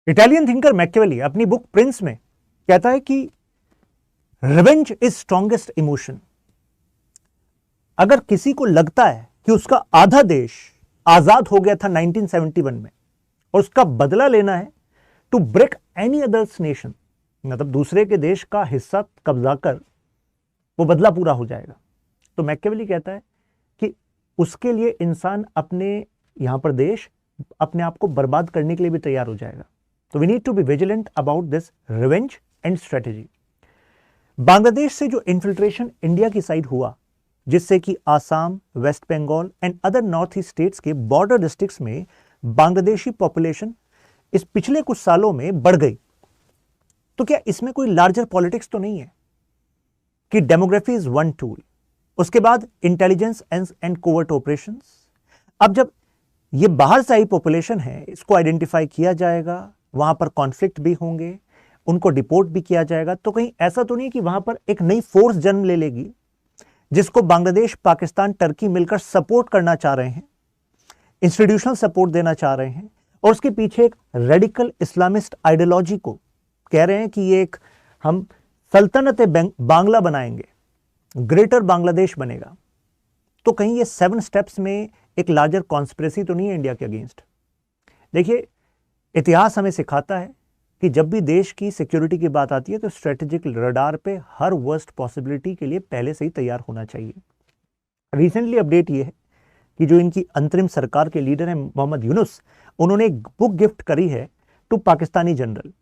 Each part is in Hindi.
इटालियन थिंकर मैकियावेली अपनी बुक प्रिंस में कहता है कि रिवेंज इज स्ट्रॉन्गेस्ट इमोशन। अगर किसी को लगता है कि उसका आधा देश आजाद हो गया था 1971 में और उसका बदला लेना है to break any others nation, मतलब दूसरे के देश का हिस्सा कब्जा कर वो बदला पूरा हो जाएगा, तो मैकियावेली कहता है कि उसके लिए इंसान अपने यहां पर देश अपने आप को बर्बाद करने के लिए भी तैयार हो जाएगा। तो we need to be vigilant about this revenge and strategy. Bangladesh से जो इन्फिल्ट्रेशन इंडिया की साइड हुआ, जिससे कि Assam, West Bengal and other north east states के बॉर्डर डिस्ट्रिक्ट्स में बांग्लादेशी पॉपुलेशन इस पिछले कुछ सालों में बढ़ गई, तो क्या इसमें कोई लार्जर पॉलिटिक्स तो नहीं है कि डेमोग्राफी इज वन टूल, उसके बाद इंटेलिजेंस एंड कोवर्ट ऑपरेशंस। अब जब ये बाहर से आई पॉपुलेशन है, इसको आइडेंटिफाई किया जाएगा, वहां पर कॉन्फ्लिक्ट भी होंगे, उनको डिपोर्ट भी किया जाएगा, तो कहीं ऐसा तो नहीं कि वहां पर एक नई फोर्स जन्म ले लेगी जिसको बांग्लादेश, पाकिस्तान, टर्की मिलकर सपोर्ट करना चाह रहे हैं, इंस्टीट्यूशनल सपोर्ट देना चाह रहे हैं, और उसके पीछे एक रेडिकल इस्लामिस्ट आइडियोलॉजी को कह रहे हैं कि ये एक हम सल्तनत बांग्ला बनाएंगे, ग्रेटर बांग्लादेश बनेगा। तो कहीं ये 7 स्टेप्स में एक लार्जर कॉन्स्पिरेसी तो नहीं है इंडिया के अगेंस्ट। देखिए, इतिहास हमें सिखाता है कि जब भी देश की सिक्योरिटी की बात आती है तो स्ट्रेटेजिक रडार पे हर वर्स्ट पॉसिबिलिटी के लिए पहले से ही तैयार होना चाहिए। रिसेंटली अपडेट ये है कि जो इनकी अंतरिम सरकार के लीडर हैं मोहम्मद यूनुस, उन्होंने एक बुक गिफ्ट करी है टू पाकिस्तानी जनरल।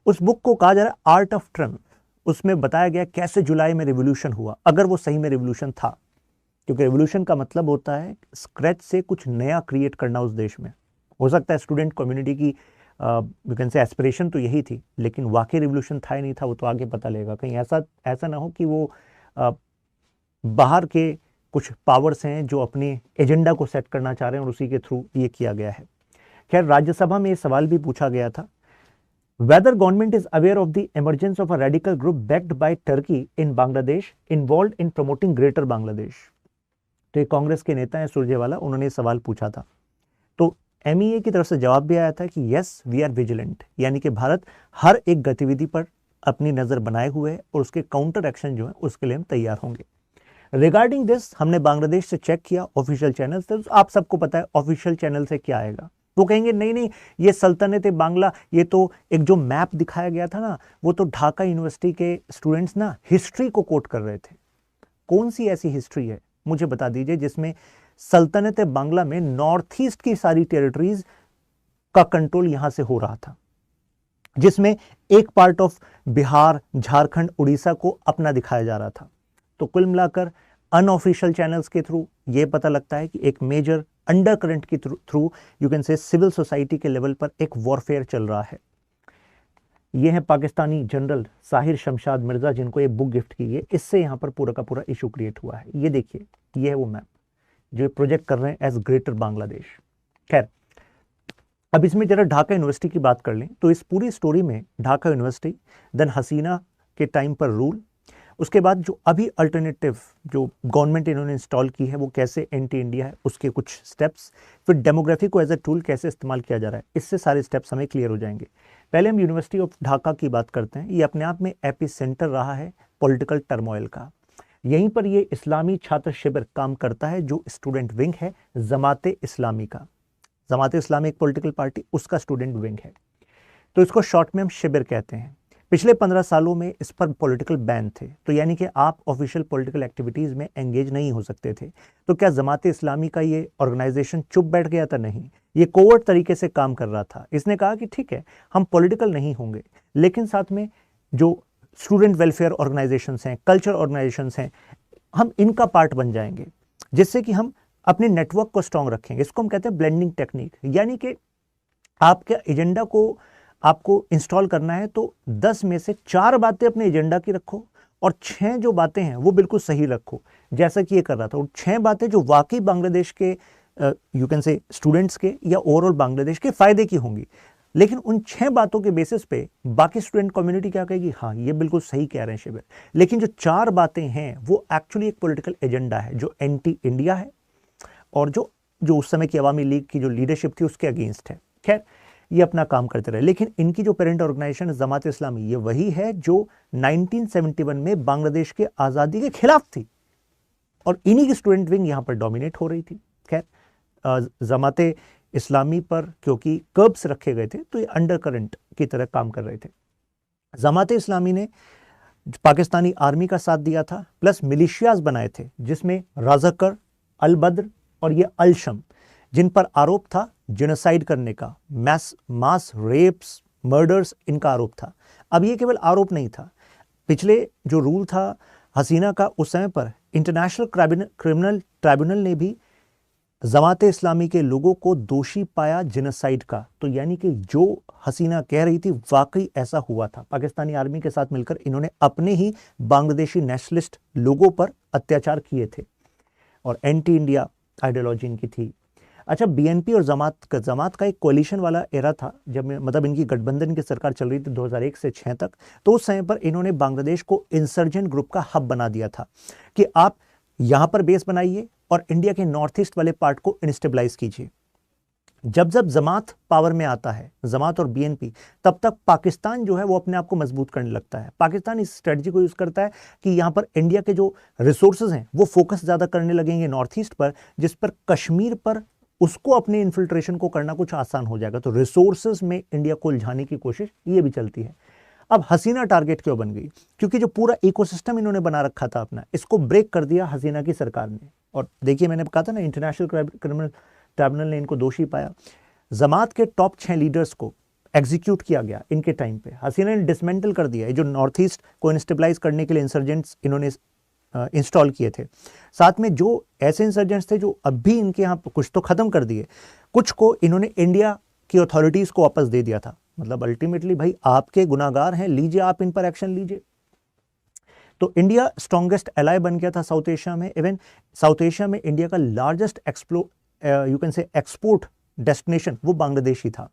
उस बुक को कहा जा रहा है आर्ट ऑफ ट्रम्प। उसमें बताया गया कैसे जुलाई में रिवोल्यूशन हुआ, अगर वो सही में रिवोल्यूशन था, क्योंकि रिवोल्यूशन का मतलब होता है स्क्रैच से कुछ नया क्रिएट करना उस देश में। हो सकता है स्टूडेंट कम्युनिटी की यू कैन से एस्पिरेशन तो यही थी, लेकिन वाकई रिवोल्यूशन था ही नहीं था, वो तो आगे पता लगेगा। कहीं ऐसा ना हो कि वो बाहर के कुछ पावर्स हैं जो अपने एजेंडा को सेट करना चाह रहे हैं और उसी के थ्रू ये किया गया है। खैर, राज्यसभा में ये सवाल भी पूछा गया था, whether government is aware of the emergence of a radical group backed by Turkey in Bangladesh involved in promoting greater Bangladesh। तो ये कांग्रेस के नेता हैं सुरजेवाला, उन्होंने सवाल पूछा था। तो MEA की तरफ से जवाब भी आया था कि यस वी आर विजिलेंट, यानी कि भारत हर एक गतिविधि पर अपनी नजर बनाए हुए है और उसके काउंटर एक्शन जो है उसके लिए हम तैयार होंगे। रिगार्डिंग दिस हमने बांग्लादेश से चेक किया ऑफिशियल चैनल से। आप सबको पता है ऑफिशियल चैनल से क्या आएगा, वो कहेंगे नहीं नहीं ये सल्तनत बांग्ला, ये तो एक जो मैप दिखाया गया था ना, वो तो ढाका यूनिवर्सिटी के स्टूडेंट्स ना हिस्ट्री को कोट कर रहे थे। कौन सी ऐसी हिस्ट्री है मुझे बता दीजिए जिसमें सल्तनत बांग्ला में नॉर्थ ईस्ट की सारी टेरिटरीज का कंट्रोल यहां से हो रहा था, जिसमें एक पार्ट ऑफ बिहार, झारखंड, उड़ीसा को अपना दिखाया जा रहा था। तो कुल मिलाकर अनऑफिशियल चैनल्स के थ्रू यह पता लगता है कि एक मेजर अंडर करंट के through you can say civil society के लेवल पर एक वॉरफेयर चल रहा है। ये है पाकिस्तानी जनरल साहिर शमशाद मिर्जा, जिनको ये बुक गिफ्ट की है। इससे यहाँ पर पूरा का पूरा इशू क्रिएट हुआ है। ये देखिए, ये है वो मैप जो प्रोजेक्ट कर रहे हैं एज ग्रेटर बांग्लादेश। खैर, अब इसमें जरा ढाका यूनिवर्सिटी की बात कर लें तो इस पूरी स्टोरी में ढाका यूनिवर्सिटी, देन हसीना के टाइम पर रूल, उसके बाद जो अभी अल्टरनेटिव जो गवर्नमेंट इन्होंने इंस्टॉल की है वो कैसे एंटी इंडिया है, उसके कुछ स्टेप्स, फिर डेमोग्राफी को एज ए टूल कैसे इस्तेमाल किया जा रहा है, इससे सारे स्टेप्स हमें क्लियर हो जाएंगे। पहले हम यूनिवर्सिटी ऑफ ढाका की बात करते हैं। ये अपने आप में एपी सेंटर रहा है पॉलिटिकल टर्मोइल का। यहीं पर ये इस्लामी छात्र शिविर काम करता है, जो स्टूडेंट विंग है जमाते इस्लामी का। जमाते इस्लामी एक पॉलिटिकल पार्टी, उसका स्टूडेंट विंग है, तो इसको शॉर्ट में हम शिविर कहते हैं। पिछले 15 सालों में इस पर पॉलिटिकल बैन थे, तो यानी कि आप ऑफिशियल पॉलिटिकल एक्टिविटीज में एंगेज नहीं हो सकते थे। तो क्या जमाते इस्लामी का ये ऑर्गेनाइजेशन चुप बैठ गया था? नहीं, ये कोवर्ट तरीके से काम कर रहा था। इसने कहा कि ठीक है, हम पॉलिटिकल नहीं होंगे, लेकिन साथ में जो स्टूडेंट वेलफेयर ऑर्गेनाइजेशंस हैं, कल्चर ऑर्गेनाइजेशंस हैं, हम इनका पार्ट बन जाएंगे, जिससे कि हम अपने नेटवर्क को स्ट्रांग रखेंगे। इसको हम कहते हैं ब्लेंडिंग टेक्निक, यानी कि आपके एजेंडा को आपको इंस्टॉल करना है तो 10 में से 4 बातें अपने एजेंडा की रखो और 6 जो बातें हैं वो बिल्कुल सही रखो, जैसा कि ये कर रहा था। और 6 बातें जो वाकई बांग्लादेश के यू कैन से स्टूडेंट्स के या ओवरऑल बांग्लादेश के फायदे की होंगी, लेकिन उन 6 बातों के बेसिस पे बाकी स्टूडेंट कम्युनिटी क्या कहेगी, हाँ ये बिल्कुल सही कह रहे हैं शिविर। लेकिन जो 4 बातें हैं वो एक्चुअली एक पॉलिटिकल एजेंडा है जो एंटी इंडिया है और जो उस समय की अवामी लीग की जो लीडरशिप थी उसके अगेंस्ट है। खैर, ये अपना काम करते रहे। लेकिन इनकी जो पेरेंट ऑर्गेनाइजेशन जमात इस्लामी, ये वही है जो 1971 में बांग्लादेश के आज़ादी के खिलाफ थी और इन्हीं की स्टूडेंट विंग यहाँ पर डोमिनेट हो रही थी। खैर जमात इस्लामी पर क्योंकि कर्ब्स रखे गए थे तो ये अंडर करंट की तरह काम कर रहे थे। जमात इस्लामी ने पाकिस्तानी आर्मी का साथ दिया था, प्लस मिलिशियाज बनाए थे जिसमें राजाकर, अल बद्र और ये अल शम, जिन पर आरोप था जेनोसाइड करने का, मास रेप्स, मर्डर्स, इनका आरोप था। अब ये केवल आरोप नहीं था, पिछले जो रूल था हसीना का उस समय पर इंटरनेशनल क्रिमिनल ट्राइब्यूनल ने भी जमात इस्लामी के लोगों को दोषी पाया जेनोसाइड का। तो यानी कि जो हसीना कह रही थी वाकई ऐसा हुआ था। पाकिस्तानी आर्मी के साथ मिलकर इन्होंने अपने ही बांग्लादेशी नेशनलिस्ट लोगों पर अत्याचार किए थे और एंटी इंडिया आइडियोलॉजी इनकी थी। अच्छा, बीएनपी और जमात का एक कोलिशन वाला एरा था, जब मतलब इनकी गठबंधन की सरकार चल रही थी 2001 से 6 तक। तो उस समय पर इन्होंने बांग्लादेश को इंसर्जेंट ग्रुप का हब बना दिया था कि आप यहां पर बेस बनाइए और इंडिया के नॉर्थ ईस्ट वाले पार्ट को इनस्टेबलाइज कीजिए। जब जब जमात पावर में आता है, जमात और बीएनपी, तब तक पाकिस्तान जो है वो अपने आप को मजबूत करने लगता है। पाकिस्तान इस स्ट्रेटजी को यूज करता है कि यहां पर इंडिया के जो रिसोर्सेज हैं वो फोकस ज्यादा करने लगेंगे नॉर्थ ईस्ट पर, जिस पर कश्मीर पर उसको अपने इन्फिल्ट्रेशन को करना कुछ आसान हो जाएगा। तो रिसोर्सेज में इंडिया को उलझाने की कोशिश ये भी चलती है। अब हसीना टारगेट क्यों बन गई? क्योंकि जो पूरा इकोसिस्टम इन्होंने बना रखा था अपना, इसको ब्रेक कर दिया हसीना की सरकार ने। और देखिए, मैंने कहा था ना, इंटरनेशनल क्रिमिनल ट्राइब्यूनल ने इनको दोषी पाया। जमात के टॉप 6 लीडर्स को एग्जीक्यूट किया गया इनके टाइम पे। हसीना ने डिसमेंटल कर दिया जो नॉर्थ ईस्ट को इनस्टेबलाइज करने के लिए इंसर्जेंट्स इन्होंने इंस्टॉल किए थे। साथ में जो ऐसे इंसर्जेंट्स थे जो अब भी इनके यहाँ कुछ तो खत्म कर दिए, कुछ को इन्होंने इंडिया की अथॉरिटीज को वापस दे दिया था। मतलब अल्टीमेटली भाई आपके गुनाहगार हैं, लीजिए आप इन पर एक्शन लीजिए। तो इंडिया स्ट्रॉन्गेस्ट एलाय बन गया था साउथ एशिया में। इवन साउथ एशिया में इंडिया का लार्जेस्ट यू कैन से एक्सपोर्ट डेस्टिनेशन वो बांग्लादेश ही था।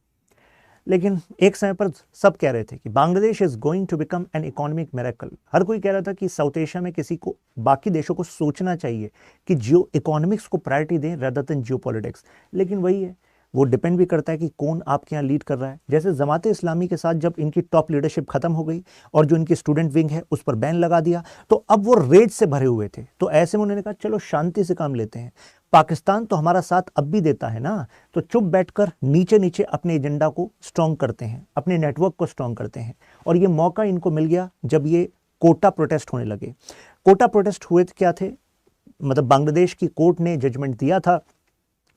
लेकिन एक समय पर सब कह रहे थे कि Bangladesh is going to become an economic miracle. हर कोई कह रहा था कि साउथ एशिया में किसी को, बाकी देशों को सोचना चाहिए कि जियो इकोनॉमिक्स को प्रायोरिटी दें रेदर देन जियो पॉलिटिक्स। लेकिन वही है, वो डिपेंड भी करता है कि कौन आपके यहाँ लीड कर रहा है। जैसे जमात इस्लामी के साथ जब इनकी टॉप लीडरशिप खत्म हो गई और जो इनकी स्टूडेंट विंग है उस पर बैन लगा दिया, तो अब वो रेड से भरे हुए थे। तो ऐसे में उन्होंने कहा चलो शांति से काम लेते हैं, पाकिस्तान तो हमारा साथ अब भी देता है ना, तो चुप बैठकर नीचे नीचे अपने एजेंडा को स्ट्रॉन्ग करते हैं, अपने नेटवर्क को स्ट्रॉन्ग करते हैं। और ये मौका इनको मिल गया जब ये कोटा प्रोटेस्ट होने लगे। कोटा प्रोटेस्ट हुए क्या थे? मतलब बांग्लादेश की कोर्ट ने जजमेंट दिया था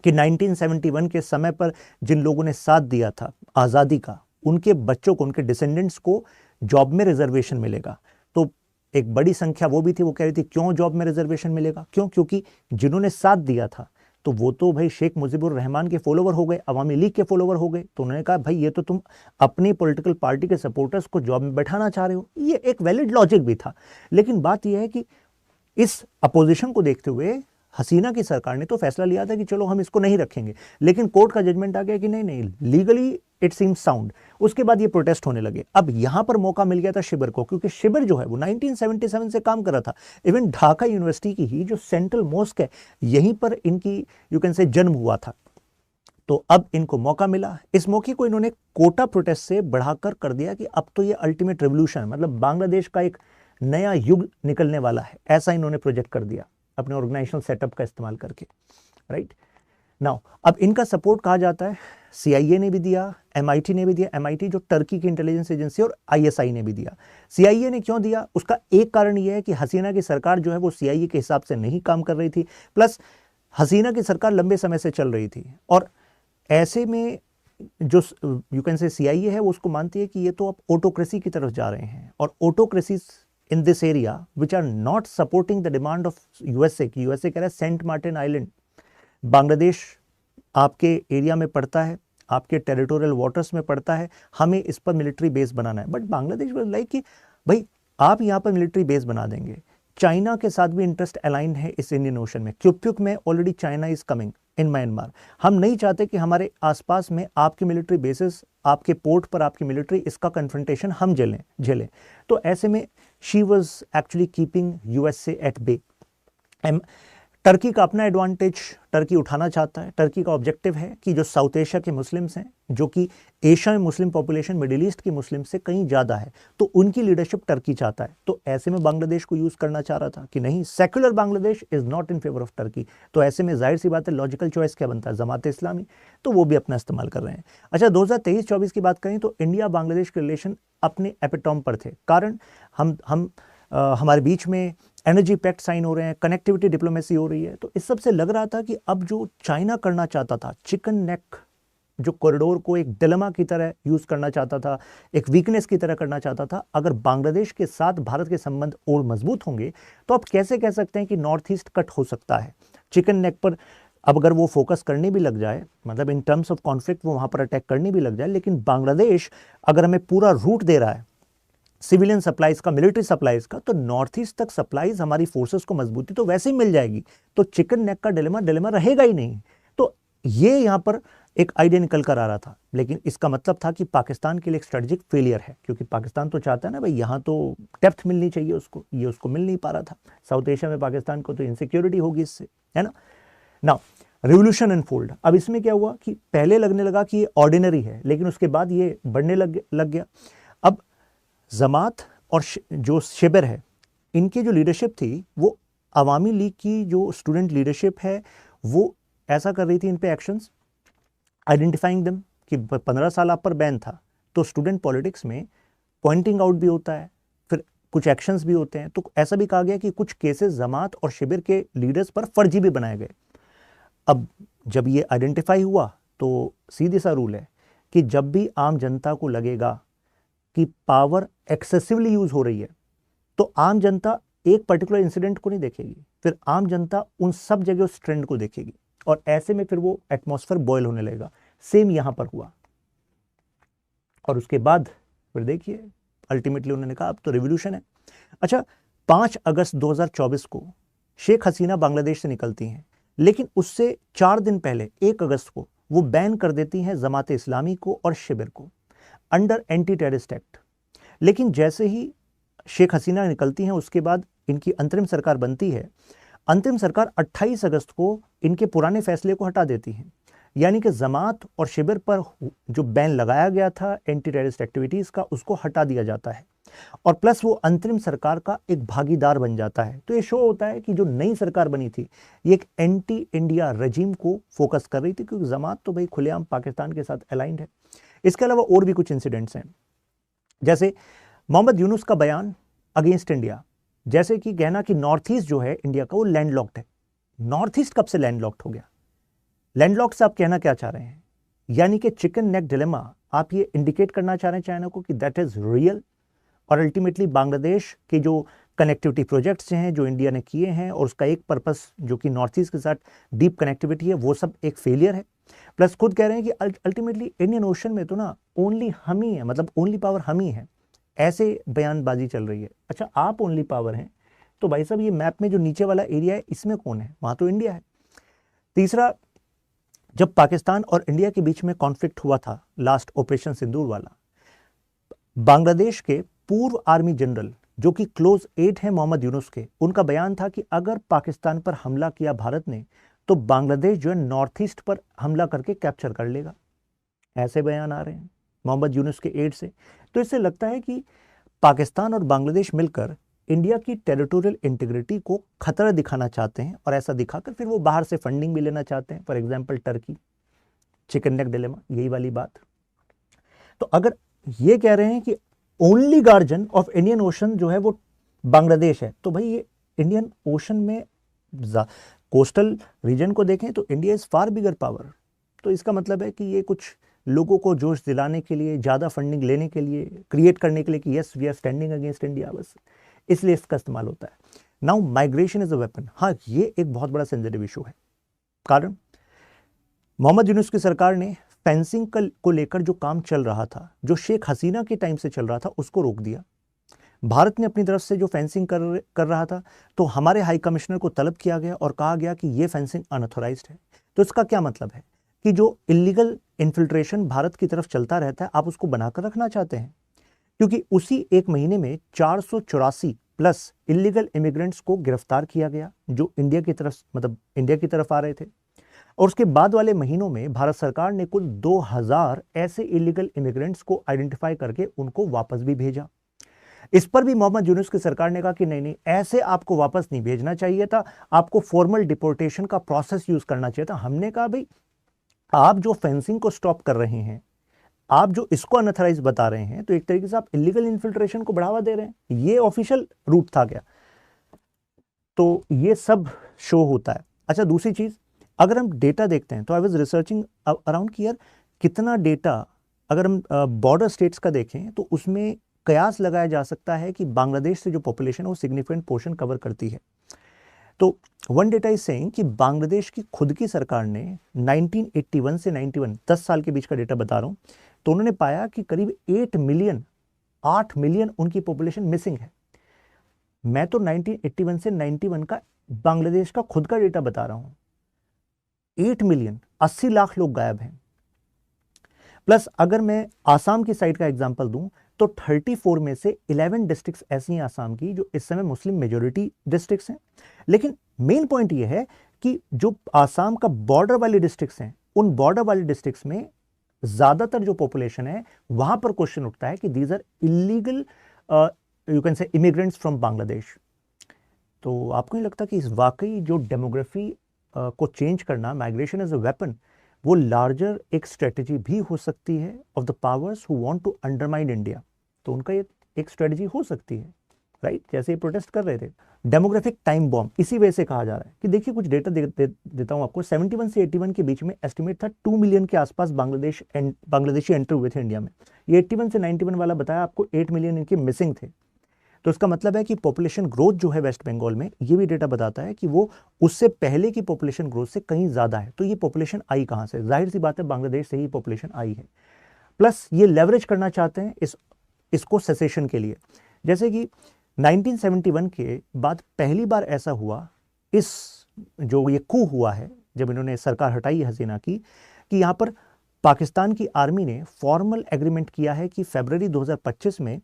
कि 1971 के समय पर जिन लोगों ने साथ दिया था आज़ादी का, उनके बच्चों को, उनके डिसेंडेंट्स को जॉब में रिजर्वेशन मिलेगा। तो एक बड़ी संख्या वो भी थी, वो कह रही थी क्यों जॉब में रिजर्वेशन मिलेगा? क्यों? क्योंकि जिन्होंने साथ दिया था तो वो तो भाई शेख मुजीबुर रहमान के फॉलोवर हो गए, अवामी लीग के फॉलोवर हो गए। तो उन्होंने कहा भाई ये तो तुम अपनी पॉलिटिकल पार्टी के सपोर्टर्स को जॉब में बैठाना चाह रहे हो। ये एक वैलिड लॉजिक भी था। लेकिन बात यह है कि इस अपोजिशन को देखते हुए हसीना की सरकार ने तो फैसला लिया था कि चलो हम इसको नहीं रखेंगे। लेकिन कोर्ट का जजमेंट आ गया कि नहीं नहीं, लीगली इट सीम्स साउंड। उसके बाद ये प्रोटेस्ट होने लगे। अब यहां पर मौका मिल गया था शिविर को, क्योंकि शिविर जो है वो 1977 से काम कर रहा था। इवन ढाका यूनिवर्सिटी की ही जो सेंट्रल मॉस्क है, यहीं पर इनकी यू कैन से जन्म हुआ था। तो अब इनको मौका मिला। इस मौके को इन्होंने कोटा प्रोटेस्ट से बढ़ाकर कर दिया कि अब तो ये अल्टीमेट रेवोल्यूशन, मतलब बांग्लादेश का एक नया युग निकलने वाला है, ऐसा इन्होंने प्रोजेक्ट कर दिया अपने ऑर्गेनाइजेशनल सेटअप का इस्तेमाल करके। राइट नाउ अब इनका सपोर्ट कहा जाता है CIA ने भी दिया, MIT ने भी दिया। MIT जो टर्की की इंटेलिजेंस एजेंसी, और ISI ने भी दिया। CIA ने क्यों दिया? उसका एक कारण यह है कि हसीना की सरकार जो है वो CIA के हिसाब से नहीं काम कर रही थी, प्लस हसीना की सरकार लंबे समय से चल रही थी। और ऐसे में जो यू कैन से CIA है वो उसको मानती है कि ये तो अब ऑटोक्रेसी की तरफ जा रहे हैं, और autocracy in this area which are not supporting the demand of USA कि USA कह रहा है सेंट मार्टिन आइलैंड बांग्लादेश आपके एरिया में पड़ता है, आपके टेरिटोरियल वाटर्स में पड़ता है, हमें इस पर मिलिट्री बेस बनाना है। बट बांग्लादेश वाज लाइक कि भाई आप यहाँ पर मिलिट्री बेस बना देंगे। चाइना के साथ भी इंटरेस्ट अलाइन है इस इंडियन ओशन में। क्युप्युक में already China is coming in Myanmar. हम नहीं चाहते कि हमारे आसपास में आपके मिलिट्री बेसिस, आपके पोर्ट पर आपकी मिलिट्री, इसका कन्फ्रंटेशन हम झेलें। तो ऐसे में she was actually keeping USA at bay. Turkey का अपना एडवांटेज टर्की उठाना चाहता है। टर्की का ऑब्जेक्टिव है कि जो साउथ एशिया के मुस्लिम्स हैं, जो कि एशिया में मुस्लिम पॉपुलेशन मिडिल ईस्ट की मुस्लिम से कहीं ज़्यादा है, तो उनकी लीडरशिप टर्की चाहता है। तो ऐसे में बांग्लादेश को यूज़ करना चाह रहा था कि नहीं, secular Bangladesh is not in favour of Turkey. तो ऐसे में जाहिर सी बात है, लॉजिकल चॉइस क्या बनता है, जमात इस्लामी, तो वो भी अपना इस्तेमाल कर रहे हैं। अच्छा, 2023-24 की बात करें तो इंडिया बांग्लादेश के रिलेशन अपने एपिटॉम पर थे। कारण हमारे बीच में एनर्जी पैक्ट साइन हो रहे हैं, कनेक्टिविटी डिप्लोमेसी हो रही है। तो इस सब से लग रहा था कि अब जो चाइना करना चाहता था, चिकन नेक जो कॉरिडोर को एक डिलेमा की तरह यूज करना चाहता था, एक वीकनेस की तरह करना चाहता था, अगर बांग्लादेश के साथ भारत के संबंध और मजबूत होंगे तो आप कैसे कह सकते हैं कि नॉर्थ ईस्ट कट हो सकता है। चिकन नेक पर अब अगर वो फोकस करने भी लग जाए, मतलब इन टर्म्स ऑफ कॉन्फ्लिक्ट वो वहां पर अटैक करने भी लग जाए, लेकिन बांग्लादेश अगर हमें पूरा रूट दे रहा है सिविलियन सप्लाईज का, मिलिट्री सप्लाईज का, तो नॉर्थ ईस्ट तक सप्लाईज हमारी फोर्सेस को मजबूती तो वैसे ही मिल जाएगी। तो चिकन नेक का डिलेमा रहेगा ही नहीं। तो ये यहां पर एक आइडिया निकल कर आ रहा था, लेकिन इसका मतलब था कि पाकिस्तान के लिए एक स्ट्रेटेजिक फेलियर है, क्योंकि पाकिस्तान तो चाहता है ना भाई, यहाँ तो डेप्थ मिलनी चाहिए उसको, ये उसको मिल नहीं पा रहा था। साउथ एशिया में पाकिस्तान को तो इनसिक्योरिटी होगी इससे, है ना। Now revolution unfold. अब इसमें क्या हुआ कि पहले लगने लगा कि ये ऑर्डिनरी है, लेकिन उसके बाद ये बढ़ने लग गया। अब जमात और जो शिबिर है, इनकी जो लीडरशिप थी वो अवामी लीग की जो स्टूडेंट लीडरशिप है वो ऐसा कर रही थी इन पे एक्शंस, आइडेंटिफाइंग देम कि 15 साल आप पर बैन था। तो स्टूडेंट पॉलिटिक्स में पॉइंटिंग आउट भी होता है, फिर कुछ एक्शंस भी होते हैं। तो ऐसा भी कहा गया कि कुछ केसेस जमात और शिबिर के लीडर्स पर फर्जी भी बनाए गए। अब जब ये आइडेंटिफाई हुआ तो सीधे सा रूल है कि जब भी आम जनता को लगेगा कि पावर एक्सेसिवली यूज हो रही है, तो आम जनता एक पर्टिकुलर इंसिडेंट को नहीं देखेगी, फिर आम जनता उन सब जगह उस ट्रेंड को देखेगी, और ऐसे में फिर वो एटमॉस्फेयर बॉयल होने लगेगा। सेम यहां पर हुआ, और उसके बाद फिर देखिए अल्टीमेटली उन्होंने कहा अब तो रिवॉल्यूशन है। अच्छा, 5 अगस्त 2024 को शेख हसीना बांग्लादेश से निकलती हैं, लेकिन उससे 4 दिन पहले 1 अगस्त को वो बैन कर देती हैं जमात इस्लामी को और शिबिर को अंडर एंटी टेररिस्ट एक्ट। लेकिन जैसे ही शेख हसीना निकलती हैं, उसके बाद इनकी अंतरिम सरकार बनती है। अंतरिम सरकार 28 अगस्त को इनके पुराने फैसले को हटा देती है, यानी कि जमात और शिबिर पर जो बैन लगाया गया था एंटी टेररिस्ट एक्टिविटीज का, उसको हटा दिया जाता है, और प्लस वो अंतरिम सरकार का एक भागीदार बन जाता है। तो ये शो होता है कि जो नई सरकार बनी थी ये एक एंटी इंडिया रजीम को फोकस कर रही थी, क्योंकि जमात तो भाई खुलेआम पाकिस्तान के साथ अलाइंड है। इसके अलावा और भी कुछ इंसिडेंट्स हैं, जैसे मोहम्मद यूनुस का बयान अगेंस्ट इंडिया, जैसे कि कहना कि नॉर्थ ईस्ट जो है इंडिया का वो लैंडलॉक्ड है। नॉर्थ ईस्ट कब से लैंडलॉक्ड हो गया? लैंडलॉक्ड से आप कहना क्या चाह रहे हैं? यानी कि चिकन नेक डिलेमा आप ये इंडिकेट करना चाह रहे हैं चाइना को कि दैट इज रियल, और अल्टीमेटली बांग्लादेश के जो कनेक्टिविटी प्रोजेक्ट्स हैं जो इंडिया ने किए हैं, और उसका एक पर्पस जो कि नॉर्थ ईस्ट के साथ डीप कनेक्टिविटी है, वो सब एक फेलियर है। प्लस खुद कह रहे हैं कि अल्टीमेटली इंडियन ओशन में तो ना ओनली हम ही है, मतलब ओनली पावर हम ही है, ऐसे बयानबाजी चल रही है। अच्छा, आप ओनली पावर हैं तो भाई साहब ये मैप में जो नीचे वाला एरिया है इसमें कौन है? वहां तो इंडिया है। तीसरा, जब पाकिस्तान और इंडिया के बीच में कॉन्फ्लिक्ट हुआ था लास्ट ऑपरेशन सिंदूर वाला, बांग्लादेश के पूर्व आर्मी जनरल जो कि क्लोज एड है मोहम्मद यूनुस के, उनका बयान था कि अगर पाकिस्तान पर हमला किया भारत ने तो बांग्लादेश जो है नॉर्थ ईस्ट पर हमला करके कैप्चर कर लेगा। ऐसे बयान आ रहे हैं मोहम्मद यूनुस के एड से। तो इससे लगता है कि पाकिस्तान और बांग्लादेश मिलकर इंडिया की टेरिटोरियल इंटीग्रिटी को खतरा दिखाना चाहते हैं, और ऐसा दिखाकर फिर वो बाहर से फंडिंग भी लेना चाहते हैं। For example Turkey, chicken neck dilemma, यही वाली बात। तो अगर ये कह रहे हैं कि only guardian of Indian ocean जो है वो बांग्लादेश है, तो भाई ये इंडियन ओशन में कोस्टल रीजन को देखें तो India is far bigger power. तो इसका मतलब है कि ये कुछ लोगों को जोश दिलाने के लिए, ज़्यादा फंडिंग लेने के लिए, क्रिएट करने के लिए कि yes we are standing against India, बस इसलिए इसका इस्तेमाल होता है। Now migration is a weapon. हाँ, ये एक बहुत बड़ा सेंसिटिव इशू है। कारण मोहम्मद यूनुस की सरकार ने फेंसिंग को लेकर जो काम चल रहा था, जो शेख हसीना के टाइम से चल रहा था, उसको रोक दिया। भारत ने अपनी तरफ से जो फेंसिंग कर रहा था, तो हमारे हाई कमिश्नर को तलब किया गया और कहा गया कि ये फेंसिंग अनऑथोराइज्ड है। तो इसका क्या मतलब है कि जो इलीगल इन्फिल्ट्रेशन भारत की तरफ चलता रहता है, आप उसको बनाकर रखना चाहते हैं, क्योंकि उसी एक महीने में 484 प्लस इलीगल इमिग्रेंट्स को गिरफ्तार किया गया जो इंडिया की तरफ मतलब इंडिया की तरफ आ रहे थे। और उसके बाद वाले महीनों में भारत सरकार ने कुल 2000 ऐसे इलीगल इमिग्रेंट्स को आइडेंटिफाई करके उनको वापस भी भेजा। इस पर भी मोहम्मद यूनुस की सरकार ने कहा कि नहीं नहीं, ऐसे आपको वापस नहीं भेजना चाहिए था, आपको फॉर्मल डिपोर्टेशन का प्रोसेस यूज करना चाहिए था। हमने कहा भाई आप जो फेंसिंग को स्टॉप कर रहे हैं, आप जो इसको अनऑथराइज बता रहे हैं, तो एक तरीके से आप इलीगल इन्फिल्ट्रेशन को बढ़ावा दे रहे हैं। ये ऑफिशियल रूट था क्या? तो ये सब शो होता है। अच्छा, दूसरी चीज, अगर हम डेटा देखते हैं तो आई वाज रिसर्चिंग अराउंड कि यार कितना डेटा, अगर हम बॉर्डर स्टेट्स का देखें तो उसमें कयास लगाया जा सकता है कि बांग्लादेश से जो पॉपुलेशन है वो सिग्निफिकेंट पोर्शन कवर करती है। तो वन डेटा इज सेइंग कि बांग्लादेश की खुद की सरकार ने 1981 से 91, 10 साल के बीच का डेटा बता रहा हूं, तो उन्होंने पाया कि करीब 8 मिलियन उनकी पॉपुलेशन मिसिंग है। मैं तो 1981 से 91 का बांग्लादेश का खुद का डेटा बता रहा हूं। 8 मिलियन, 80 लाख लोग गायब हैं। प्लस अगर मैं आसाम की साइड का एग्जांपल दूं तो 34 में से 11 डिस्ट्रिक्ट्स ऐसी हैं आसाम की जो इस समय मुस्लिम मेजोरिटी डिस्ट्रिक्ट्स हैं। लेकिन मेन पॉइंट यह है कि जो आसाम का बॉर्डर वाले डिस्ट्रिक्ट्स हैं, उन बॉर्डर वाले डिस्ट्रिक्ट्स में ज्यादातर जो पॉपुलेशन है वहां पर क्वेश्चन उठता है कि these are illegal you can say immigrants from Bangladesh. तो आपको नहीं लगता कि इस वाकई जो डेमोग्राफी को चेंज करना, माइग्रेशन एज अ वेपन, वो लार्जर एक स्ट्रेटेजी भी हो सकती है of the powers who want to undermine India? तो उनका ये एक स्ट्रेटेजी हो सकती है, राइट? जैसे ये प्रोटेस्ट कर रहे थे। डेमोग्राफिक टाइम बॉम्ब इसी वजह से कहा जा रहा है कि देखिए कुछ डेटा देता हूं आपको। 71 से 81 के बीच में एस्टिमेट था 2 मिलियन के आसपास बांग्लादेशी एंटर हुए थे इंडिया में। ये 81 से 91 वाला बताया आपको 8 मिलियन इनके मिसिंग थे। तो इसका मतलब है कि पॉपुलेशन ग्रोथ जो है वेस्ट बंगाल में, ये भी डेटा बताता है कि वो उससे पहले की पॉपुलेशन ग्रोथ से कहीं ज्यादा है। तो ये पॉपुलेशन आई कहां से? जाहिर सी बात है बांग्लादेश से ही पॉपुलेशन आई है। प्लस ये लेवरेज करना चाहते हैं इसको सेसेशन के लिए। जैसे कि 1971 के बाद पहली बार ऐसा हुआ, इस जो ये कू हुआ है जब इन्होंने सरकार हटाई हसीना की, कि यहां पर पाकिस्तान की आर्मी ने फॉर्मल एग्रीमेंट किया है कि फरवरी 2025 में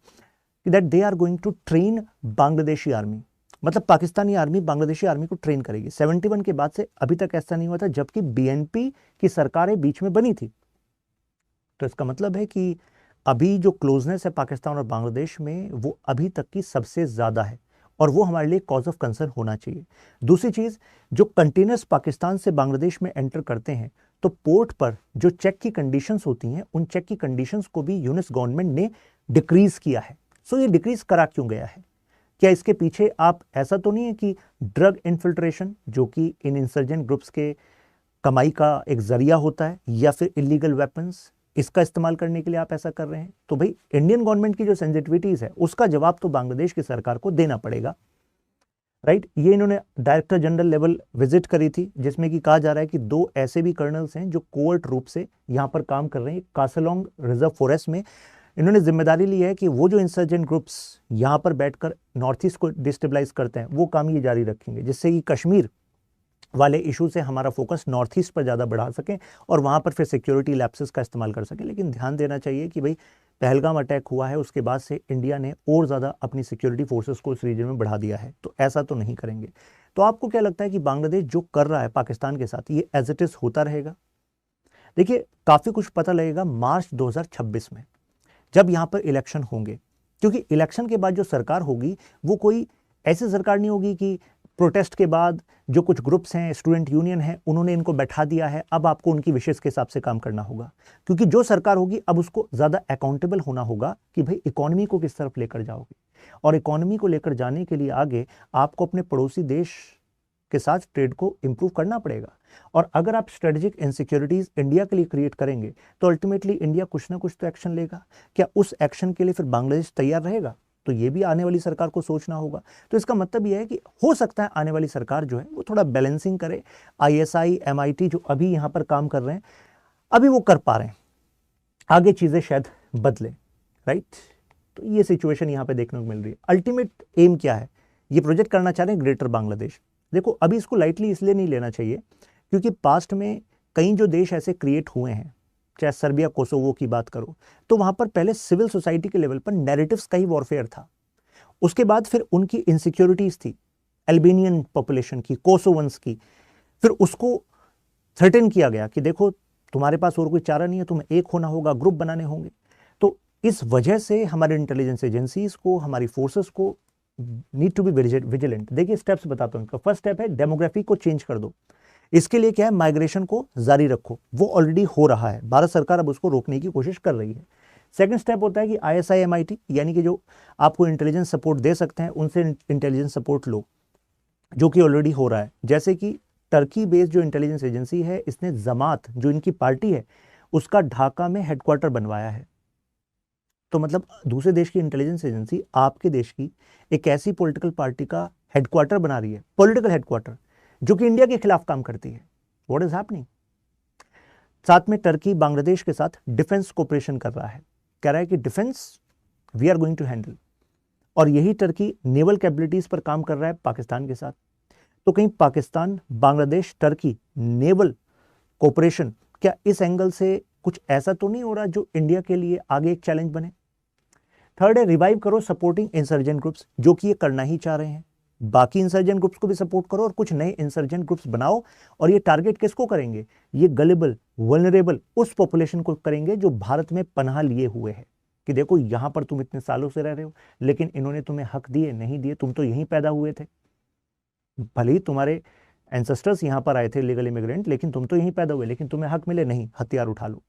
that they are going to train Bangladeshi army. मतलब पाकिस्तानी आर्मी बांग्लादेशी आर्मी को ट्रेन करेगी। 71 के बाद से अभी तक ऐसा नहीं हुआ था, जबकि बीएनपी की सरकारें बीच में बनी थी। तो इसका मतलब है कि अभी जो क्लोजनेस है पाकिस्तान और बांग्लादेश में, वो अभी तक की सबसे ज्यादा है और वो हमारे लिए कॉज ऑफ कंसर्न होना चाहिए। दूसरी चीज, जो कंटेनर्स पाकिस्तान से बांग्लादेश में एंटर करते हैं तो पोर्ट पर जो चेक की कंडीशंस होती हैं, उन चेक की कंडीशंस को भी यूनिस गवर्नमेंट ने डिक्रीज किया है। सो ये डिक्रीज करा क्यों गया है? क्या इसके पीछे आप ऐसा तो नहीं है कि ड्रग इन्फिल्ट्रेशन, जो कि इन इंसर्जेंट ग्रुप्स के कमाई का एक जरिया होता है, या फिर इलीगल वेपन्स, इसका इस्तेमाल करने के लिए आप ऐसा कर रहे हैं? तो भाई इंडियन गवर्नमेंट की जो सेंसिटिविटीज है उसका जवाब तो बांग्लादेश की सरकार को देना पड़ेगा, राइट? ये इन्होंने डायरेक्टर जनरल लेवल विजिट करी थी, जिसमें कि कहा जा रहा है कि 2 ऐसे भी कर्नल्स हैं जो कोवर्ट रूप से यहां पर काम कर रहे हैं। कासलोंग रिजर्व फॉरेस्ट में इन्होंने जिम्मेदारी ली है कि वो जो इंसर्जेंट ग्रुप्स यहां पर बैठकर नॉर्थ ईस्ट को डिस्टेबलाइज करते हैं, वो काम ये जारी रखेंगे, जिससे कि कश्मीर वाले इशू से हमारा फोकस नॉर्थ ईस्ट पर ज़्यादा बढ़ा सकें और वहाँ पर फिर सिक्योरिटी लैप्सेस का इस्तेमाल कर सकें। लेकिन ध्यान देना चाहिए कि भाई पहलगाम अटैक हुआ है, उसके बाद से इंडिया ने और ज़्यादा अपनी सिक्योरिटी फोर्सेस को उस रीजन में बढ़ा दिया है, तो ऐसा तो नहीं करेंगे। तो आपको क्या लगता है कि बांग्लादेश जो कर रहा है पाकिस्तान के साथ, ये एज इट इज़ होता रहेगा? देखिए काफ़ी कुछ पता लगेगा मार्च 2026 में, जब यहाँ पर इलेक्शन होंगे, क्योंकि इलेक्शन के बाद जो सरकार होगी वो कोई ऐसी सरकार नहीं होगी कि प्रोटेस्ट के बाद जो कुछ ग्रुप्स हैं, स्टूडेंट यूनियन है, उन्होंने इनको बैठा दिया है, अब आपको उनकी विशेष के हिसाब से काम करना होगा। क्योंकि जो सरकार होगी अब उसको ज़्यादा अकाउंटेबल होना होगा कि भाई इकोनॉमी को किस तरफ लेकर जाओगे, और इकोनॉमी को लेकर जाने के लिए आगे आपको अपने पड़ोसी देश के साथ ट्रेड को इंप्रूव करना पड़ेगा। और अगर आप स्ट्रेटेजिक इनसिक्योरिटीज इंडिया के लिए क्रिएट करेंगे तो अल्टीमेटली इंडिया कुछ ना कुछ तो एक्शन लेगा। क्या उस एक्शन के लिए फिर बांग्लादेश तैयार रहेगा? तो ये भी आने वाली सरकार को सोचना होगा। तो इसका मतलब यह है कि हो सकता है आने वाली सरकार जो है वो थोड़ा बैलेंसिंग करे। ISI, MIT जो अभी यहाँ पर काम कर रहे हैं, अभी वो कर पा रहे हैं, आगे चीज़ें शायद बदले, राइट? तो ये सिचुएशन यहाँ पे देखने को मिल रही है। अल्टीमेट एम क्या है? ये प्रोजेक्ट करना चाह रहे हैं ग्रेटर बांग्लादेश। देखो अभी इसको लाइटली इसलिए नहीं लेना चाहिए क्योंकि पास्ट में कई जो देश ऐसे क्रिएट हुए हैं, चाहे सर्बिया, कोसोवो की बात करो, तो वहां पर पहले सिविल सोसाइटी के लेवल पर नैरेटिव्स का ही वॉरफेयर था। उसके बाद फिर उनकी इनसिक्योरिटीज थी अल्बेनियन पॉपुलेशन की, कोसोवंस की, फिर उसको थ्रेटन किया गया कि देखो तुम्हारे पास और कोई चारा नहीं है, तुम्हें एक होना होगा, ग्रुप बनाने होंगे। तो इस वजह से हमारे इंटेलिजेंस एजेंसीज को, हमारी फोर्सेस को नीड टू बी विजिलेंट। देखिए स्टेप्स बताता हूं। इनका फर्स्ट स्टेप है डेमोग्राफी को चेंज कर दो। इसके लिए क्या है, माइग्रेशन को जारी रखो, वो ऑलरेडी हो रहा है, भारत सरकार अब उसको रोकने की कोशिश कर रही है। सेकंड स्टेप होता है कि ISI MIT यानी कि जो आपको इंटेलिजेंस सपोर्ट दे सकते हैं उनसे इंटेलिजेंस सपोर्ट लो, जो कि ऑलरेडी हो रहा है। जैसे कि टर्की बेस्ड जो इंटेलिजेंस एजेंसी है, इसने जमात जो इनकी पार्टी है उसका ढाका में हेडक्वार्टर बनवाया है। तो मतलब दूसरे देश की इंटेलिजेंस एजेंसी आपके देश की एक ऐसी पॉलिटिकल पार्टी का हेडक्वार्टर बना रही है, पॉलिटिकल हेडक्वार्टर, जो कि इंडिया के खिलाफ काम करती है। What is happening? साथ में टर्की बांग्लादेश के साथ डिफेंस कोऑपरेशन कर रहा है, कह रहा है कि defence we are going to handle. और यही टर्की नेवल कैपेबिलिटीज पर काम कर रहा है पाकिस्तान के साथ। तो कहीं Pakistan, Bangladesh, Turkey naval cooperation, क्या इस एंगल से कुछ ऐसा तो नहीं हो रहा जो इंडिया के लिए आगे एक चैलेंज बने? थर्ड है रिवाइव करो सपोर्टिंग इंसर्जेंट ग्रुप्स, जो कि ये करना ही चाह रहे हैं। बाकी इंसर्जेंट ग्रुप्स को भी सपोर्ट करो और कुछ नए इंसर्जेंट ग्रुप्स बनाओ। और ये टारगेट किसको करेंगे? ये गलेबल, वल्नरेबल उस पॉपुलेशन को करेंगे जो भारत में पनाह लिए हुए है, कि देखो यहां पर तुम इतने सालों से रह रहे हो, लेकिन इन्होंने तुम्हें हक दिए नहीं दिए, तुम तो यहीं पैदा हुए थे, भले ही तुम्हारे एंसेस्टर्स यहां पर आए थे लीगल इमिग्रेंट, लेकिन तुम तो यहीं पैदा हुए, लेकिन तुम्हें हक मिले नहीं, हथियार उठा लो।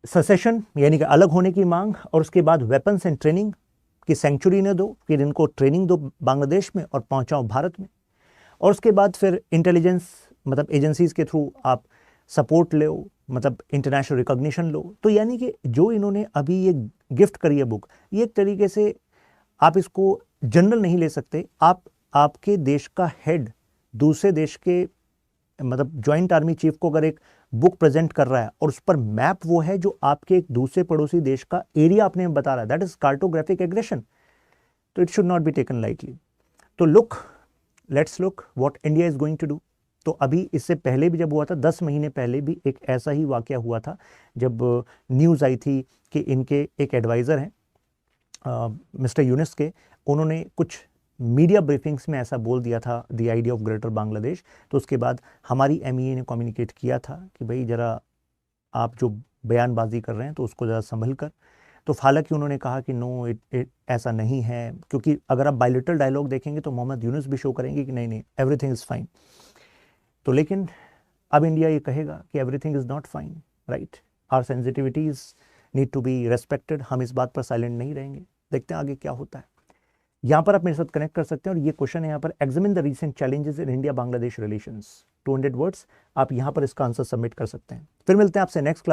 सेसेशन यानी कि अलग होने की मांग, और उसके बाद वेपन्स एंड ट्रेनिंग की सेंचुरी ने दो, फिर इनको ट्रेनिंग दो बांग्लादेश में और पहुंचाओ भारत में। और उसके बाद फिर इंटेलिजेंस मतलब एजेंसीज के थ्रू आप सपोर्ट लो, मतलब इंटरनेशनल रिकॉग्निशन लो। तो यानी कि जो इन्होंने अभी ये गिफ्ट करी है बुक, ये एक तरीके से आप इसको जनरल नहीं ले सकते। आपके देश का हेड दूसरे देश के मतलब ज्वाइंट आर्मी चीफ को अगर एक बुक प्रेजेंट कर रहा है और उस पर मैप वो है जो आपके एक दूसरे पड़ोसी देश का एरिया अपने में बता रहा है, दैट इज कार्टोग्राफिक एग्रेशन। तो it should not be taken lightly. तो let's look what India is going to do. तो अभी इससे पहले भी जब हुआ था, 10 महीने पहले भी एक ऐसा ही वाकया हुआ था, जब न्यूज़ आई थी कि इनके एक एडवाइज़र हैं मिस्टर यूनिस के, उन्होंने कुछ मीडिया ब्रीफिंग्स में ऐसा बोल दिया था, the idea of greater Bangladesh. तो उसके बाद हमारी MEA ने कम्युनिकेट किया था कि भाई ज़रा आप जो बयानबाजी कर रहे हैं तो उसको ज़रा संभल कर। तो हालांकि उन्होंने कहा कि नो ऐसा नहीं है, क्योंकि अगर आप बायलैटरल डायलॉग देखेंगे तो मोहम्मद यूनुस भी शो करेंगे कि नहीं एवरीथिंग इज़ फाइन। तो लेकिन अब इंडिया ये कहेगा कि everything is not fine, right? Our sensitivities need to be respected. हम इस बात पर साइलेंट नहीं रहेंगे। देखते हैं आगे क्या होता है। यहाँ पर आप मेरे साथ कनेक्ट कर सकते हैं, और ये क्वेश्चन है यहाँ पर, examine the recent challenges in India Bangladesh relations, 200 words. आप यहाँ पर इसका आंसर सबमिट कर सकते हैं। फिर मिलते हैं आपसे नेक्स्ट क्लास।